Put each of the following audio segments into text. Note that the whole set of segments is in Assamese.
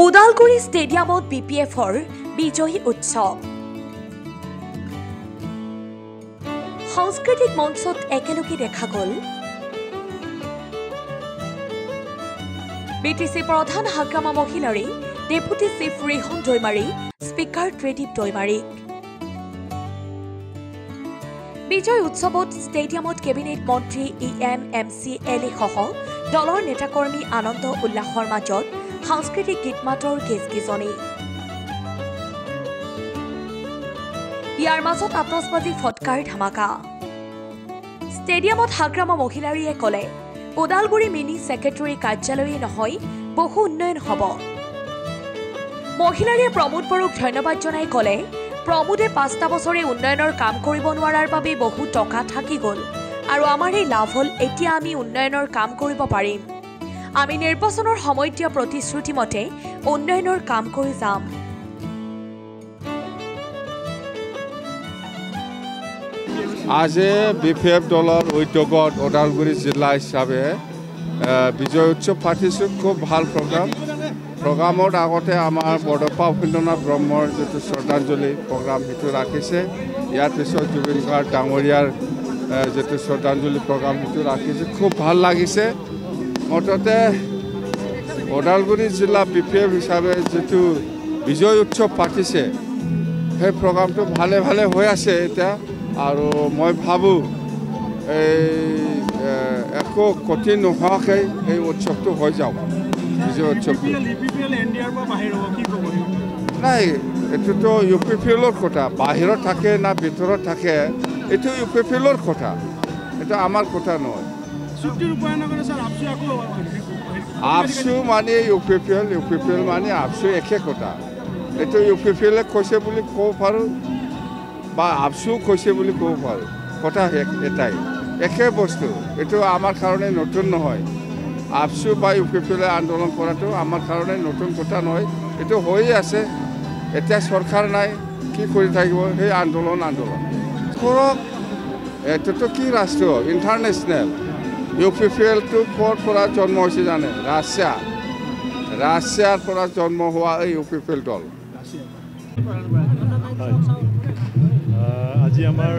ওদালগুৰি ষ্টেডিয়ামত BPFৰ বিজয়ী উৎসৱ। সাংস্কৃতিক মঞ্চত একেলগে দেখা গ'ল BTC প্ৰধান হাগ্ৰামা মহিলাৰী ডেপুটি চিফ ৰিহন দৈমাৰী স্পিকাৰ ত্ৰিদীপ দৈমাৰী। বিজয় উৎসৱত ষ্টেডিয়ামত কেবিনেট মন্ত্ৰী EM MC এলি সহ দলৰ নেতাকৰ্মী আনন্দ উল্লাসৰ মাজত সাংস্কৃতিক গীতমাতৰ গেজগেজনি। ইয়াৰ মাজত আতচবাজি ফটকাৰ ধামাকা। ষ্টেডিয়ামত হাগ্ৰামা মহিলাৰীয়ে ক'লে ওদালগুৰি মিনি ছেক্ৰেটাৰী কাৰ্যালয়ে নহয় বহু উন্নয়ন হ'ব। মহিলাৰীয়ে প্ৰমোদ বড়োক ধন্যবাদ জনাই ক'লে প্ৰমোদে 5টা বছৰে উন্নয়নৰ কাম কৰিব নোৱাৰাৰ বাবে বহু টকা থাকি গ'ল আৰু আমাৰ এই লাভ হ'ল এতিয়া আমি উন্নয়নৰ কাম কৰিব পাৰিম। আমি নিৰ্বাচনৰ সময়ত দিয়া প্ৰতিশ্ৰুতি মতে উন্নয়নৰ কাম কৰি যাম। আজি BPF দলৰ উদ্যোগত ওদালগুৰি জিলা হিচাপে বিজয় উৎসৱ পাতিছোঁ। খুব ভাল প্ৰগ্ৰামত আগতে আমাৰ বৰদপা উপেন্দ্ৰনাথ ব্ৰহ্মৰ যিটো শ্ৰদ্ধাঞ্জলি প্ৰগ্ৰাম সেইটো ৰাখিছে। ইয়াৰ পিছত জুবিন গাৰ্গ ডাঙৰীয়াৰ যিটো শ্ৰদ্ধাঞ্জলি প্ৰগ্ৰাম সেইটো ৰাখিছে। খুব ভাল লাগিছে। মুঠতে ওদালগুৰি জিলা BPF হিচাপে যিটো বিজয় উৎসৱ পাতিছে সেই প্ৰগ্ৰামটো ভালে ভালে হৈ আছে এতিয়া। আৰু মই ভাবোঁ একো কঠিন নোহোৱাকৈ এই উৎসৱটো হৈ যাওক। বিজয় উৎসৱটো নাই, এইটোতো UPPLৰ কথা। বাহিৰত থাকে না ভিতৰত থাকে এইটো UPPLৰ কথা, এইটো আমাৰ কথা নহয়। আপচু মানে UPPL মানে আপচু একে কথা। এইটো UPPLে কৈছে বুলি ক'ব পাৰোঁ বা আপচু কৈছে বুলি ক'ব পাৰোঁ, কথা এটাই একে বস্তু। এইটো আমাৰ কাৰণে নতুন নহয়। আপচু বা UPPLে আন্দোলন কৰাটো আমাৰ কাৰণে নতুন কথা নহয়, এইটো হৈয়ে আছে। এতিয়া চৰকাৰ নাই, কি কৰি থাকিব? সেই আন্দোলন কৰক। এইটোতো কি ৰাষ্ট্ৰ? ইণ্টাৰনেশ্যনেল। UPPLটো ক'ৰ পৰা জন্ম হৈছে জানে? ৰাছিয়াৰ পৰা জন্ম হোৱা এই UPPL দল। আজি আমাৰ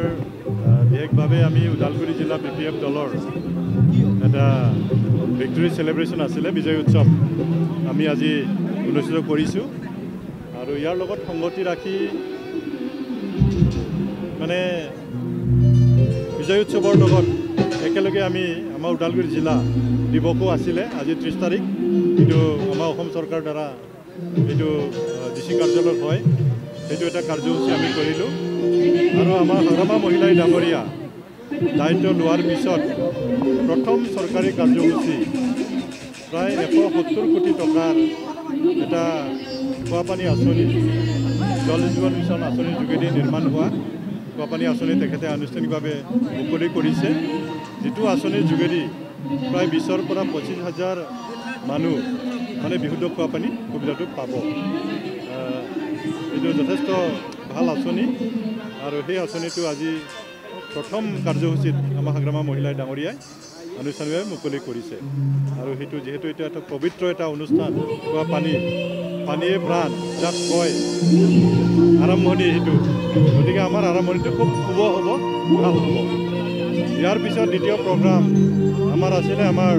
বিশেষভাৱে আমি ওদালগুৰি জিলা BPF দলৰ এটা ভিক্টৰী চেলিব্ৰেশ্যন আছিলে, বিজয় উৎসৱ আমি আজি অনুষ্ঠিত কৰিছোঁ। আৰু ইয়াৰ লগত সংগতি ৰাখি মানে বিজয় উৎসৱৰ লগত একেলগে আমি আমাৰ ওদালগুৰি জিলা দিৱসো আছিলে আজি 30 তাৰিখ। এইটো আমাৰ অসম চৰকাৰৰ দ্বাৰা এইটো DC কাৰ্যালয়ত হয়, সেইটো এটা কাৰ্যসূচী আমি কৰিলোঁ। আৰু আমাৰ হাগ্ৰামা মহিলাই ডাঙৰীয়া দায়িত্ব লোৱাৰ পিছত প্ৰথম চৰকাৰী কাৰ্যসূচী প্ৰায় 170 কোটি টকাৰ এটা খোৱাপানী আঁচনি, জল জীৱন মিছন আঁচনিৰ যোগেদি নিৰ্মাণ হোৱা খোৱাপানী আঁচনি তেখেতে আনুষ্ঠানিকভাৱে মুকলি কৰিছে। যিটো আঁচনিৰ যোগেদি প্ৰায় 20ৰ পৰা 25,000 মানুহ মানে বিশুদ্ধ খোৱাপানী সুবিধাটো পাব। এইটো যথেষ্ট ভাল আঁচনি আৰু সেই আঁচনিটো আজি প্ৰথম কাৰ্যসূচীত আমাৰ হাগ্ৰামা মহিলাই ডাঙৰীয়াই আনুষ্ঠানিকভাৱে মুকলি কৰিছে। আৰু সেইটো যিহেতু এটা পবিত্ৰ এটা অনুষ্ঠান, খোৱা পানীয়ে প্ৰাণ যাক কয় আৰম্ভণি সেইটো, গতিকে আমাৰ আৰম্ভণিটো খুব শুভ হ'ব, ভাল হ'ব। ইয়াৰ পিছত দ্বিতীয় প্ৰগ্ৰাম আমাৰ আছিলে আমাৰ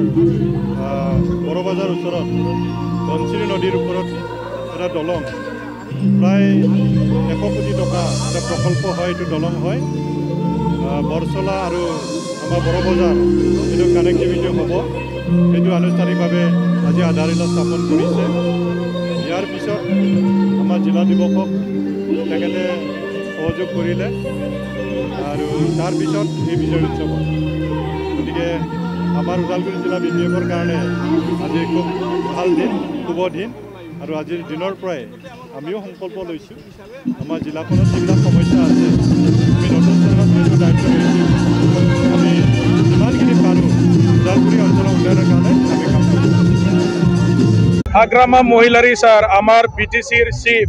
বৰবাজাৰ ওচৰত ধনশিৰি নদীৰ ওপৰত এটা দলং, প্ৰায় 100 কোটি টকা এটা প্ৰকল্প হয়। এইটো দলং হয় বৰচলা আৰু আমাৰ বৰবজাৰ, এইটো কানেক্টিভিটি হ'ব। সেইটো আনুষ্ঠানিকভাৱে আজি আধাৰশিলা স্থাপন কৰিছে। ইয়াৰ পিছত আমাৰ জিলা দিৱসক তেখেতে সহযোগ কৰিলে আৰু তাৰপিছত এই বিজয় উৎসৱ। গতিকে আমাৰ ওদালগুৰি জিলা BPFৰ কাৰণে আজি খুব ভাল দিন, শুভ দিন। আৰু আজিৰ দিনৰ পৰাই আমিও সংকল্প লৈছোঁ আমাৰ জিলাখনত যিবিলাক সমস্যা আছে, আমি নতুন চৰকাৰৰ দায়িত্ব লৈছোঁ, আমি যিমানখিনি পাৰোঁ ওদালগুৰি অঞ্চলৰ উন্নয়নৰ কাৰণে আমি কাম কৰিম। হাগ্ৰামা মহিলাৰী স্যাৰ আমাৰ BTCৰ চিফ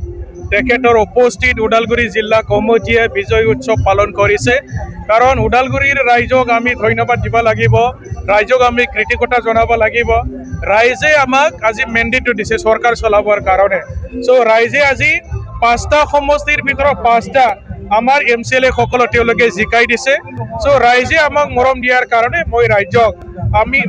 তেখেতৰ উপস্থিত ওদালগুৰি জিলা কমিটিয়ে বিজয় উৎসৱ পালন কৰিছে কাৰণ ওদালগুৰিৰ ৰাইজক আমি ধন্যবাদ দিব লাগিব ৰাইজক আমি কৃতজ্ঞতা জনাব লাগিব ৰাইজে আমাক আজি মেণ্ডেটটো দিছে চৰকাৰ চলাবৰ কাৰণে চ' ৰাইজে আজি 5টা সমষ্টিৰ ভিতৰত 5টা আমাৰ MCLA সকলো তেওঁলোকে জিকাই দিছে চ' ৰাইজে আমাক মৰম দিয়াৰ কাৰণে মই ৰাইজক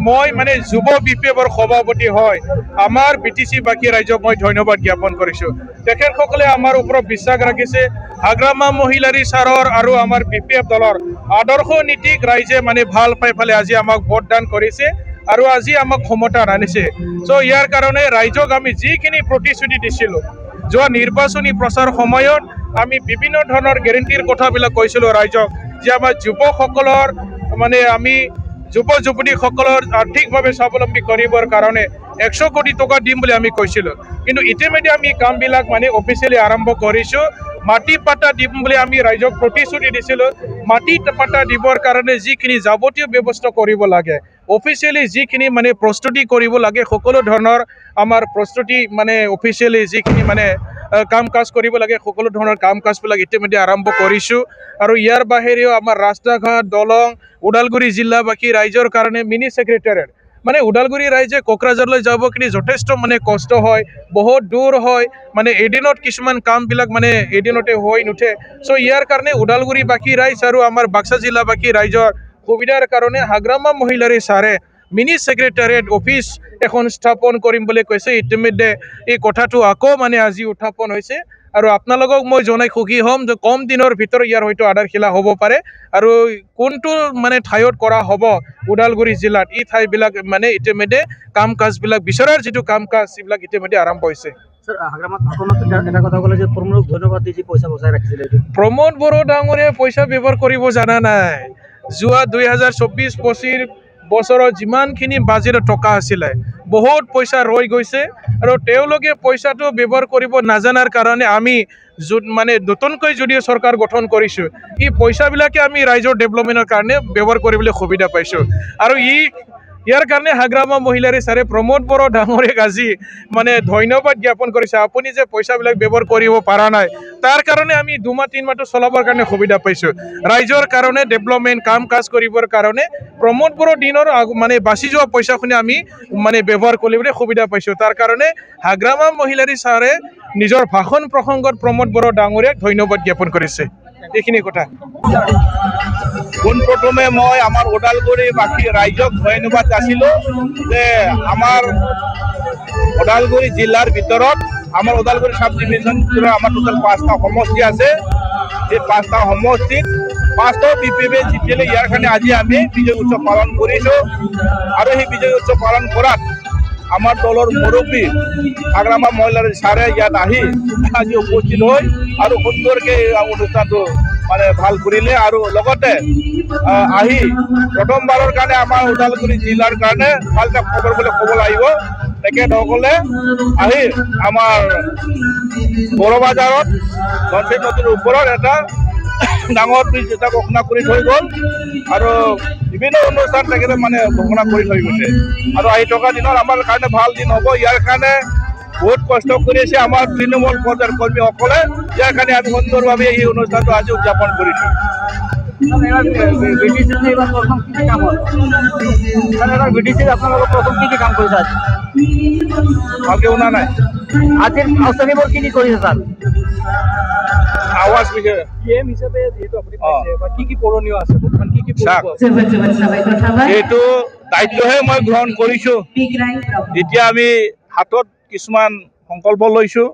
মই মানে যুৱ BPFৰ সভাপতি হয় আমাৰ BTC বাকী ৰাইজক মই ধন্যবাদ জ্ঞাপন কৰিছোঁ তেখেতসকলে আমাৰ ওপৰত বিশ্বাস ৰাখিছে হাগ্ৰামা মহিলাৰী ছাৰৰ আৰু আমাৰ BPF দলৰ আদৰ্শ নীতিক ৰাইজে মানে ভাল পাই পেলাই আজি আমাক ভোটদান কৰিছে আৰু আজি আমাক ক্ষমতা আনিছে চ' ইয়াৰ কাৰণে ৰাইজক আমি যিখিনি প্ৰতিশ্ৰুতি দিছিলোঁ যোৱা নিৰ্বাচনী প্ৰচাৰ সময়ত আমি বিভিন্ন ধৰণৰ গেৰেণ্টিৰ কথাবিলাক কৈছিলোঁ ৰাইজক যে আমাৰ যুৱকসকলৰ মানে আমি যুৱ যুৱতীসকলৰ আৰ্থিকভাৱে স্বাৱলম্বী কৰিবৰ কাৰণে 100 কোটি টকা দিম বুলি আমি কৈছিলোঁ কিন্তু ইতিমধ্যে আমি কামবিলাক মানে অফিচিয়েলি আৰম্ভ কৰিছোঁ মাটি পাটা দিম বুলি আমি ৰাইজক প্ৰতিশ্ৰুতি দিছিলোঁ মাটি পাটা দিবৰ কাৰণে যিখিনি যাৱতীয় ব্যৱস্থা কৰিব লাগে অফিচিয়েলি যিখিনি মানে প্ৰস্তুতি কৰিব লাগে সকলো ধৰণৰ আমাৰ প্ৰস্তুতি মানে অফিচিয়েলি যিখিনি মানে কাম কাজ কৰিব লাগে সকলো ধৰণৰ কাম কাজবিলাক ইতিমধ্যে আৰম্ভ কৰিছোঁ আৰু ইয়াৰ বাহিৰেও আমাৰ ৰাস্তা ঘাট দলং ওদালগুৰি জিলাবাসী ৰাইজৰ কাৰণে মিনি সেক্ৰেটাৰিয়েট মানে ওদালগুৰি ৰাইজে কোকৰাঝাৰলৈ যাব কিনি যথেষ্ট মানে কষ্ট হয় বহুত দূৰ হয় মানে এদিনত কিছুমান কামবিলাক মানে এদিনতে হৈ নুঠে চ' ইয়াৰ কাৰণে ওদালগুৰিবাসী ৰাইজ আৰু আমাৰ বাক্সা জিলাবাসী ৰাইজৰ সুবিধাৰ কাৰণে হাগ্ৰামা মহিলাৰী ছাৰে মিনি সেক্ৰেটাৰিয়েট অফিচ এখন স্থাপন কৰিম বুলি কৈছে ইতিমধ্যে এই কথাটো আকৌ মানে আজি উত্থাপন হৈছে আৰু আপোনালোকক মই জনাই সুখী হ'ম যে কম দিনৰ ভিতৰত ইয়াৰ হয়তো আধাৰশিলা হ'ব পাৰে আৰু কোনটো মানে ঠাইত কৰা হ'ব ওদালগুৰি জিলাত এই ঠাইবিলাক মানে ইতিমধ্যে কাম কাজবিলাক বিচৰাৰ যিটো কাম কাজ এইবিলাক ইতিমধ্যে আৰম্ভ হৈছে প্ৰমোদ বড়ো ডাঙৰীয়াই পইচা ব্যৱহাৰ কৰিব জানা নাই যোৱা 2024-25 বছৰত যিমানখিনি বাজেটৰ টকা আছিলে বহুত পইচা ৰৈ গৈছে আৰু তেওঁলোকে পইচাটো ব্যৱহাৰ কৰিব নাজানাৰ কাৰণে আমি মানে নতুনকৈ যদিও চৰকাৰ গঠন কৰিছোঁ এই পইচাবিলাকে আমি ৰাইজৰ ডেভেলপমেণ্টৰ কাৰণে ব্যৱহাৰ কৰিবলৈ সুবিধা পাইছোঁ আৰু ইয়াৰ কাৰণে হাগ্ৰামা মহিলাৰী ছাৰে প্ৰমোদ বড়ো ডাঙৰীয়াক আজি মানে ধন্যবাদ জ্ঞাপন কৰিছে আপুনি যে পইচাবিলাক ব্যৱহাৰ কৰিব পৰা নাই তাৰ কাৰণে আমি 2 মাহ 3 মাহটো চলাবৰ কাৰণে সুবিধা পাইছোঁ ৰাইজৰ কাৰণে ডেভেলপমেণ্ট কাম কাজ কৰিবৰ কাৰণে প্ৰমোদ বড়ো দিনৰ মানে বাচি যোৱা পইচাখিনি আমি মানে ব্যৱহাৰ কৰিবলৈ সুবিধা পাইছোঁ তাৰ কাৰণে হাগ্ৰামা মহিলাৰী ছাৰে নিজৰ ভাষণ প্ৰসংগত প্ৰমোদ বড়ো ডাঙৰীয়াক ধন্যবাদ জ্ঞাপন কৰিছে এইখিনি কথা পোনপ্ৰথমে মই আমাৰ ওদালগুৰিবাসী ৰাইজক ধন্যবাদ যাচিলোঁ যে আমাৰ ওদালগুৰি জিলাৰ ভিতৰত আমাৰ ওদালগুৰি সাব ডিভিজন আমাৰ টোটেল 5টা সমষ্টি আছে এই 5টা সমষ্টিত 5টা BPF জিতিলে ইয়াৰ কাৰণে আজি আমি বিজয় উৎসৱ পালন কৰিছোঁ আৰু সেই বিজয় উৎসৱ পালন কৰাত আমাৰ দলৰ মুৰব্বী হাগ্ৰামা মহিলাৰী ছাৰে ইয়াত আহি আজি উপস্থিত হৈ আৰু সুন্দৰকৈ অনুষ্ঠানটো মানে ভাল কৰিলে আৰু লগতে আহি প্ৰথমবাৰৰ কাৰণে আমাৰ ওদালগুৰি জিলাৰ কাৰণে ভাল এটা খবৰ বুলি ক'ব লাগিব তেখেতসকলে আহি আমাৰ বড়ো বাজাৰত পঞ্চায়ত নদীৰ ওপৰত এটা ডাঙৰ ব্ৰিজ এটা ঘোষণা কৰি থৈ গ'ল আৰু বিভিন্ন অনুষ্ঠান তেখেতে মানে ঘোষণা কৰি থৈ গৈছে আৰু আহি থকা দিনত আমাৰ কাৰণে ভাল দিন হ'ব ইয়াৰ কাৰণে বহুত কষ্ট কৰি আছে আমাৰ তৃণমূল পৰ্যায়ৰ কৰ্মীসকলে ইয়াৰ কাৰণে আমি সুন্দৰভাৱে এই অনুষ্ঠানটো আজি উদযাপন কৰিছোঁ ভালকে শুনা নাই আজিৰ আলোচনীবোৰ কি কৰিছে ছাৰ আৱাজ বিষয়ে হিচাপে যিহেতু আপুনি পাইছে বা কি কৰণীয় আছে এইটো দায়িত্বহে মই গ্ৰহণ কৰিছোঁ যেতিয়া আমি হাতত কিছুমান সংকল্প লৈছোঁ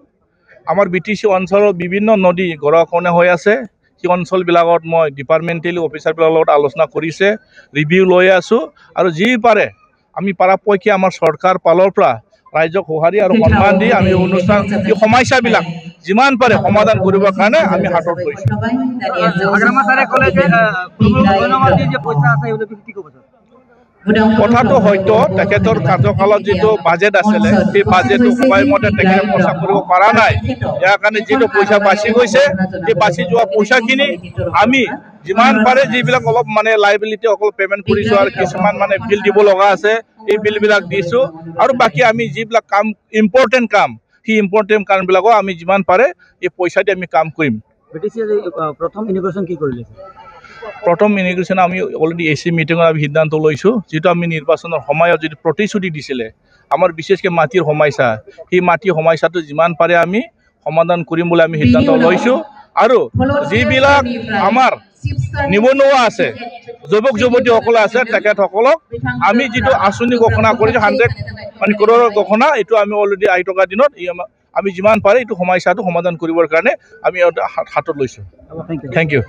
আমাৰ BTC অঞ্চলৰ বিভিন্ন নদী গৰাখহনীয়া হৈ আছে সেই অঞ্চলবিলাকত মই ডিপাৰ্টমেণ্টেলি অফিচাৰবিলাকৰ লগত আলোচনা কৰিছে ৰিভিউ লৈ আছোঁ আৰু যি পাৰে আমি পৰাপক্ষে আমাৰ চৰকাৰ ফালৰ পৰা ৰাইজক সঁহাৰি আৰু সন্মান দি আমি অনুষ্ঠান এই সমস্যাবিলাক যিমান পাৰে সমাধান কৰিবৰ কাৰণে আমি হাতত লৈছোঁ কথাটো হয়তো তেখেতৰ কাৰ্যকালত যিটো বাজেট আছিলে সেই বাজেটটো সময়মতে তেখেতে খৰচা কৰিব পৰা নাই ইয়াৰ কাৰণে যিটো পইচা বাচি গৈছে সেই বাচি যোৱা পইচাখিনি আমি যিমান পাৰে যিবিলাক অলপ মানে লাইবিলিটি অকল পে'মেণ্ট কৰিছোঁ আৰু কিছুমান মানে বিল দিব লগা আছে এই বিলবিলাক দিছোঁ আৰু বাকী আমি যিবিলাক কাম ইম্পৰ্টেণ্ট কাম সেই ইম্পৰ্টেণ্ট কাৰণবিলাকক আমি যিমান পাৰে এই পইচা দি আমি কাম কৰিম। প্ৰথম ইনিগ্ৰেশ্যন কি কৰিলে? প্ৰথম ইনিগ্ৰেশ্যন আমি অলৰেডি AC মিটিঙত আমি সিদ্ধান্ত লৈছোঁ, যিটো আমি নিৰ্বাচনৰ সময়ত যিটো প্ৰতিশ্ৰুতি দিছিলে আমাৰ বিশেষকৈ মাটিৰ সমস্যা, সেই মাটিৰ সমস্যাটো যিমান পাৰে আমি সমাধান কৰিম বুলি আমি সিদ্ধান্ত লৈছোঁ। আৰু যিবিলাক আমাৰ নিবনুৱা আছে, যুৱক যুৱতীসকলে আছে, তেখেতসকলক আমি যিটো আঁচনি ঘোষণা কৰিছোঁ 100 crore ঘোষণা, এইটো আমি অলৰেডি আহি থকা দিনত আমি যিমান পাৰে এইটো সমস্যাটো সমাধান কৰিবৰ কাৰণে আমি হাতত লৈছোঁ। Thank U.